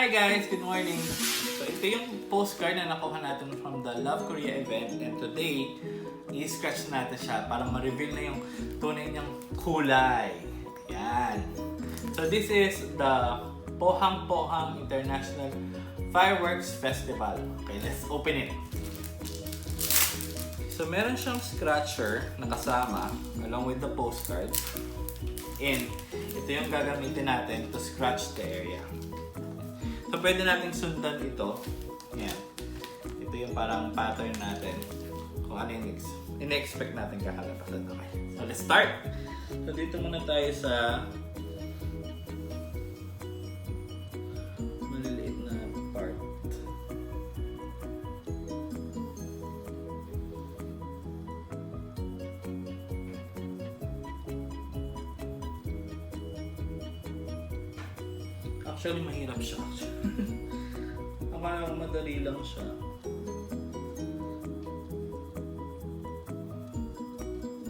Hi guys! Good morning! So ito yung postcard na nakuha natin from the Love Korea event, and today, i-scratch natin siya para ma-reveal na yung tunay niyang kulay. Yan. So this is the Pohang International Fireworks Festival. Okay, let's open it. So meron siyang scratcher na kasama along with the postcard. And ito yung gagamitin natin to scratch the area. So pwede natin sundan ito. Yan. Ito yung parang pattern natin. Kung ano yung in-expect natin kakalabasan. Okay. So let's start! So dito muna tayo sa maliliit na part. Actually, mahirap siya. Akala ko madali lang siya.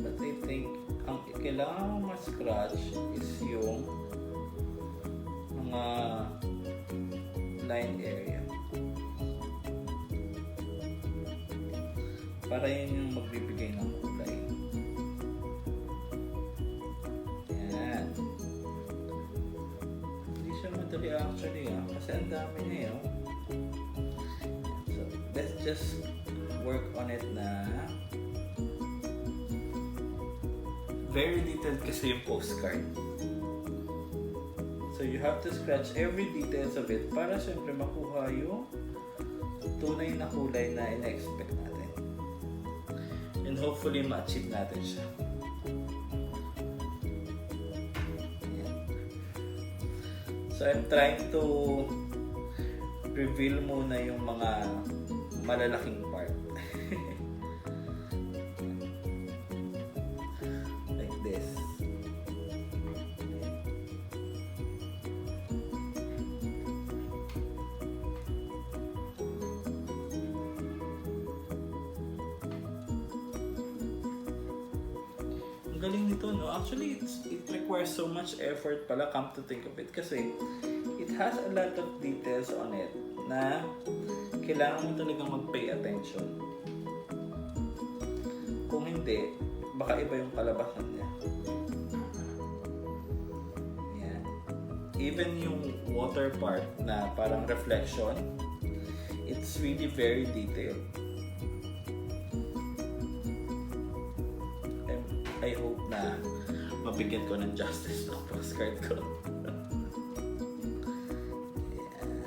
But I think, ang kailangan ma-scratch is yung mga line area. Para yun yung magbibigay ng kulay. Madali actually kasi ang dami niya So let's just work on it na very detailed kasi yung postcard. So you have to scratch every details of it para siyempre makuha yung tunay na kulay na ina-expect natin. And hopefully ma-achieve natin siya. So I'm trying to reveal muna yung mga malalaking part. Like this. Ang galing nito, no? Actually, it requires so much effort pala, come to think of it, kasi it has a lot of details on it na kailangan mo talagang mag-pay attention. Kung hindi, baka iba yung kalabasan niya. Yan. Even yung water part na parang reflection, it's really very detailed. I hope na mabigyan ko ng justice ng postcard ko.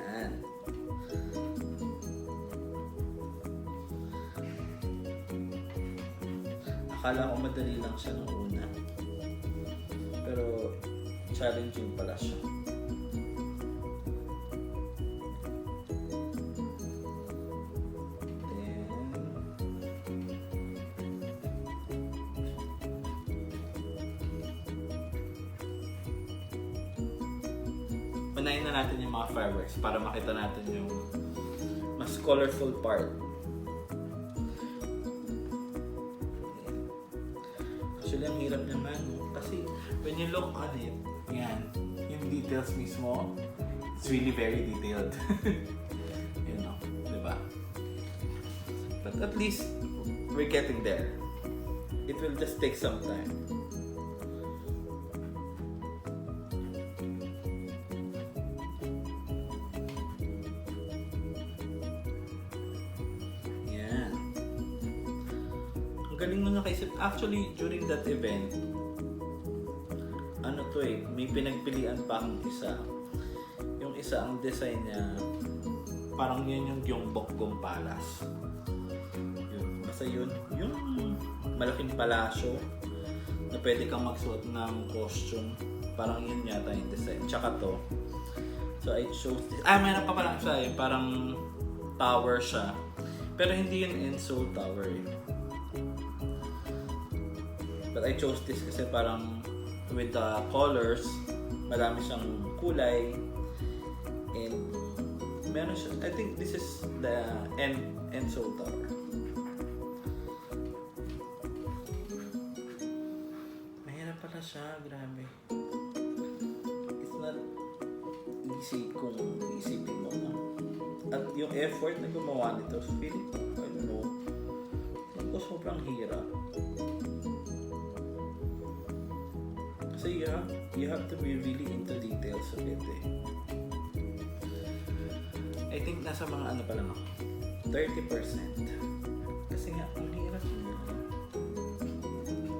Yan. Akala ko madali lang siya nung una. Pero challenging pala siya. Unahin na natin yung mga fireworks para makita natin yung mas colorful part. Actually, ang hirap naman kasi when you look on it, yan, yung details mismo, it's really very detailed. You know, diba? But at least, we're getting there. It will just take some time. Galing mo nakaisip. Actually, during that event, ano to may pinagpilian pa akong isa. Yung isa, ang design niya, parang yun yung Gyeongbok Palace. Yun. Basta yun, yung malaking palasyo na pwede kang magsuot ng costume. Parang yun yata yung design. Tsaka to. So, I chose this. Mayroon pa palang siya parang tower siya. Pero hindi yun Seoul Tower But I chose this kasi parang with the colors, marami siyang kulay. And meron siya, I think this is the Seoul Tower. Mahirap pala siya, grabe. It's not easy kung isipin at yung effort na gumawa nito, feeling ko, I don't know, feeling ko sobrang hirap. Kasi you have to be really into details of it eh. I think nasa mga ano pa lang ako, 30%. Kasi nga, ang hirap niya.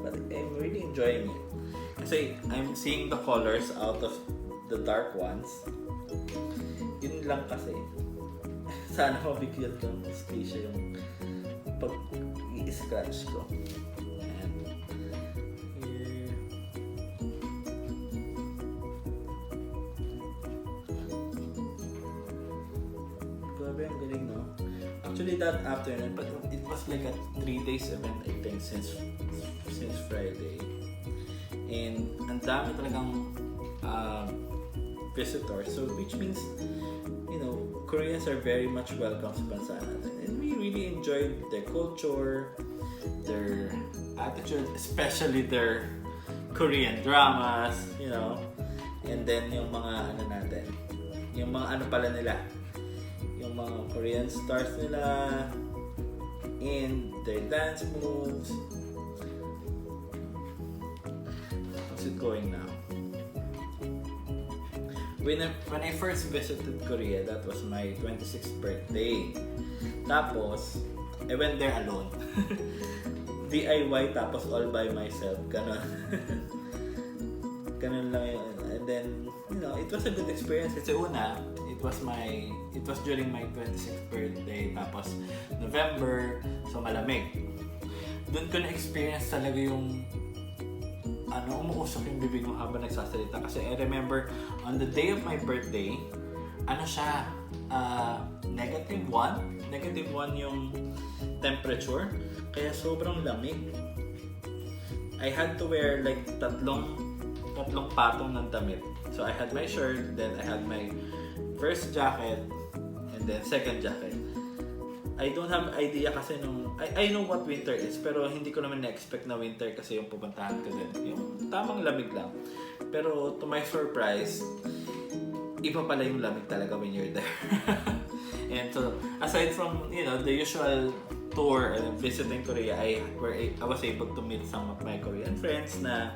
But I'm really enjoying it. Kasi I'm seeing the colors out of the dark ones. Yun lang kasi. Sana mabigyan ko ng station yung pag i-scratch ko. Ayan. Here. Grabe, ang galing, no? Actually, that afternoon, but it was like a 3 days event, I think, since Friday. And ang dami talagang visitors. So, which means, you know, Koreans are very much welcome sa bansa natin. And we really enjoyed their culture, their attitude, especially their Korean dramas, you know. And then yung mga ano natin, yung mga ano pala nila, yung mga Korean stars nila, and their dance moves. How's it going now? When I first visited Korea, that was my 26th birthday. Tapos, I went there alone. DIY, tapos all by myself. Ganon. Ganon lang yun. And then, you know, it was a good experience. Kasi una, it was during my 26th birthday. Tapos, November, so malamig. Doon ko na-experience talaga yung umuusok yung bibig mo habang nagsasalita. Kasi I remember, on the day of my birthday, siya, -1 yung temperature. Kaya sobrang lamig. I had to wear like tatlong patong ng damit. So I had my shirt, then I had my first jacket, and then second jacket. I don't have idea kasi I know what winter is, pero hindi ko naman na-expect na winter kasi yung pupuntahan ko din. Yung tamang lamig lang. Pero to my surprise, iba pala yung lamig talaga when you're there. And so, aside from, you know, the usual tour and visiting Korea, I was able to meet some of my Korean friends na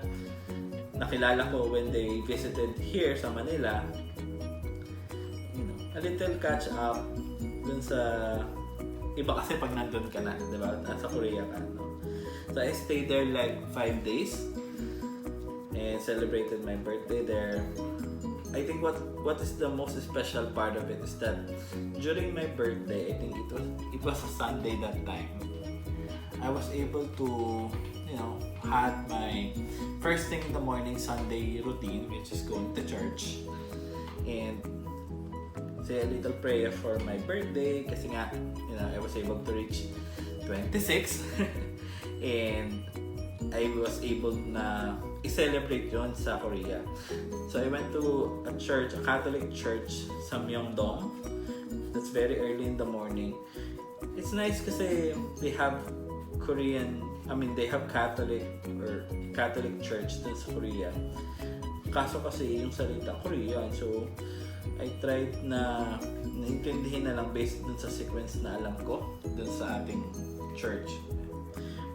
nakilala ko when they visited here sa Manila. You know, a little catch up dun sa iba kasi pag nandun ka na, di ba? Nasa Korea ka, no? So I stayed there like 5 days and celebrated my birthday there. I think what is the most special part of it is that during my birthday, I think it was a Sunday that time. I was able to, you know, had my first thing in the morning Sunday routine, which is going to church and say a little prayer for my birthday kasi nga, you know, I was able to reach 26 and I was able na i-celebrate yon sa Korea. So I went to a Catholic church sa Myeongdong. That's very early in the morning. It's nice kasi they have Catholic church dun sa Korea. Kaso kasi yung salita Korean, so I tried na naintindihin na lang based dun sa sequence na alam ko dun sa ating church.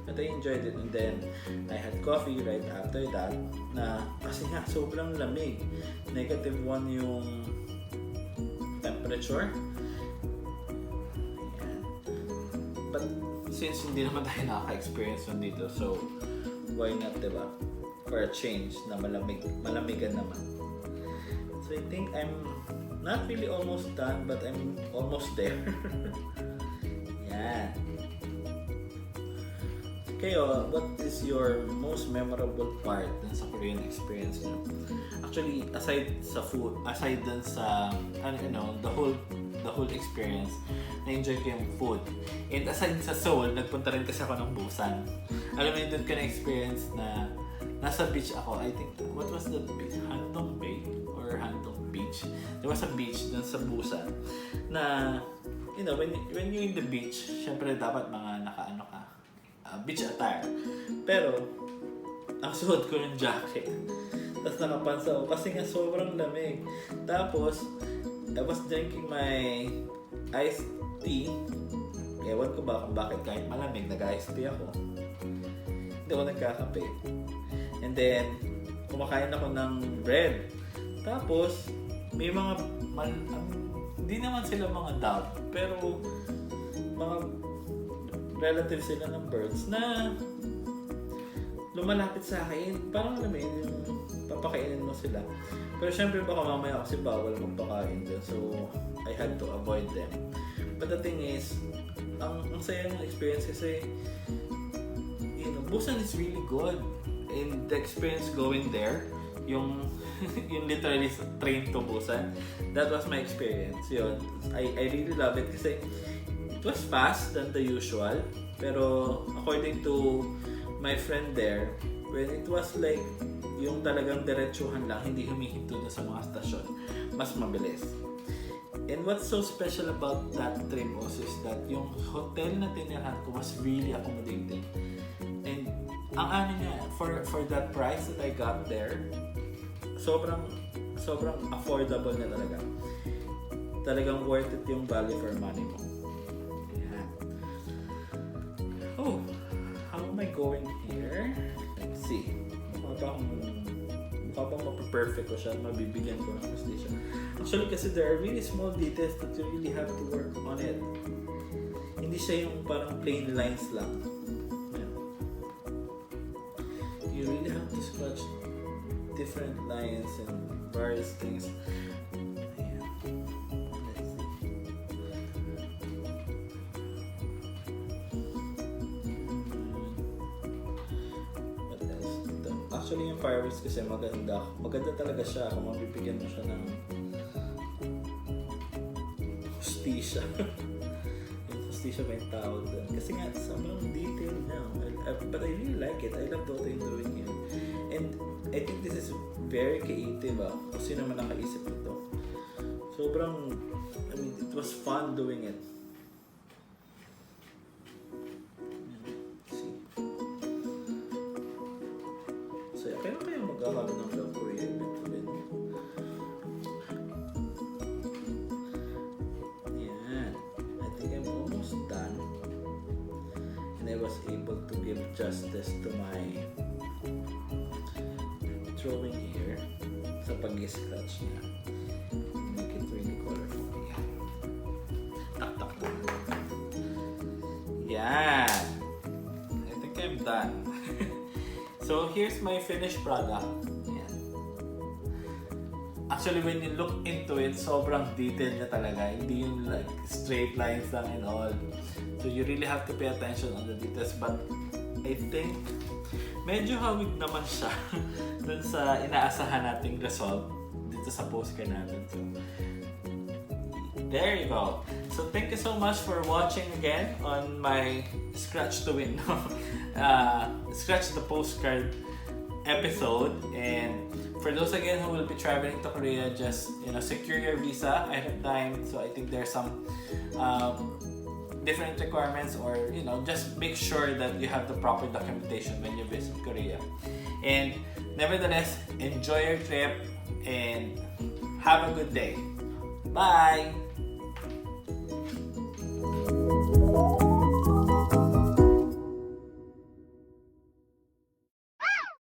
But I enjoyed it, and then I had coffee right after that na kasi nga sobrang lamig. -1 yung temperature. Ayan. But since hindi naman tayo nakaka-experience nun dito, so why not, diba? For a change na malamigan naman. So I think I'm not really almost done, but I'm almost there. Yeah. Kayo, what is your most memorable part dun sa Korean experience nyo? Actually, aside dun sa, the whole experience, na-enjoy ko yung food. And aside sa Seoul, nagpunta rin kasi ako ng Busan. Alam mo yun, dun ka na-experience na nasa beach ako. I think, what was the beach? Handong Bay? Or Handong Beach? There was a beach dun sa Busan na, you know, when you're in the beach, syempre dapat mga beach attire. Pero, ang suot ko yung jacket. Tapos nakapansa ko kasi nga sobrang lamig. Tapos, I was drinking my iced tea. Ewan ko ba kung bakit kahit malamig nag-iced tea ako. Hindi ako nagkakape. And then, kumakain ako ng bread. Tapos, may mga, hindi naman sila mga dove, pero mga relatives sila ng birds na lumalapit sa akin. Parang alam mo yun, yung papakainin mo sila. Pero syempre baka mamaya kasi bawal magpakain doon. So, I had to avoid them. But the thing is, ang saya ng experience kasi, you know, Busan is really good. And the experience going there, yung literally train to Busan, that was my experience. Yun. I really love it kasi it was fast than the usual. Pero according to my friend there, when it was like yung talagang diretsuhan lang, hindi humihinto na sa mga stasyon, mas mabilis. And what's so special about that trip also is that yung hotel na tinirahan ko was really accommodating. And ang ano niya, for that price that I got there, sobrang affordable na talaga. Talagang worth it yung value for money mo. Yeah. Oh, how am I going here? Let's see. Mukha bang mapaperfect ko siya, mabibigyan ko ng station. Actually, kasi there are really small details that you really have to work on it. Hindi siya yung parang plain lines lang. Yeah. You really have to scratch different lines and various things. Yeah. Let's see. What else? Actually, yung fireworks kasi maganda. Maganda talaga siya kung mabibigyan mo siya ng hustisya. Yung hustisya ba yung tawag doon? Kasi nga, sobrang detail na. But I really like it. I love what I'm doing here. And I think this is very creative. Kung sino naman nakaisip nito. Sobrang, I mean, it was fun doing it. So, kaya magkakaroon ng South Korea event ulit. Yan. I think I'm almost done. And I was able to give justice to my drawing here sa pag-scratch niya. Make it really colorful. Yan. Tak. Yan. I think I'm done. So, here's my finished product. Yan. Actually, when you look into it, sobrang detailed niya talaga. Hindi yung like straight lines lang and all. So, you really have to pay attention on the details. But, I think, medyo hawig naman siya dun sa inaasahan nating result dito sa postcard natin. So, there you go. So, thank you so much for watching again on my Scratch to Win. Scratch the Postcard episode. And for those again who will be traveling to Korea, just secure your visa ahead of time. So I think there's some different requirements, or just make sure that you have the proper documentation when you visit Korea. And nevertheless, enjoy your trip and have a good day. Bye!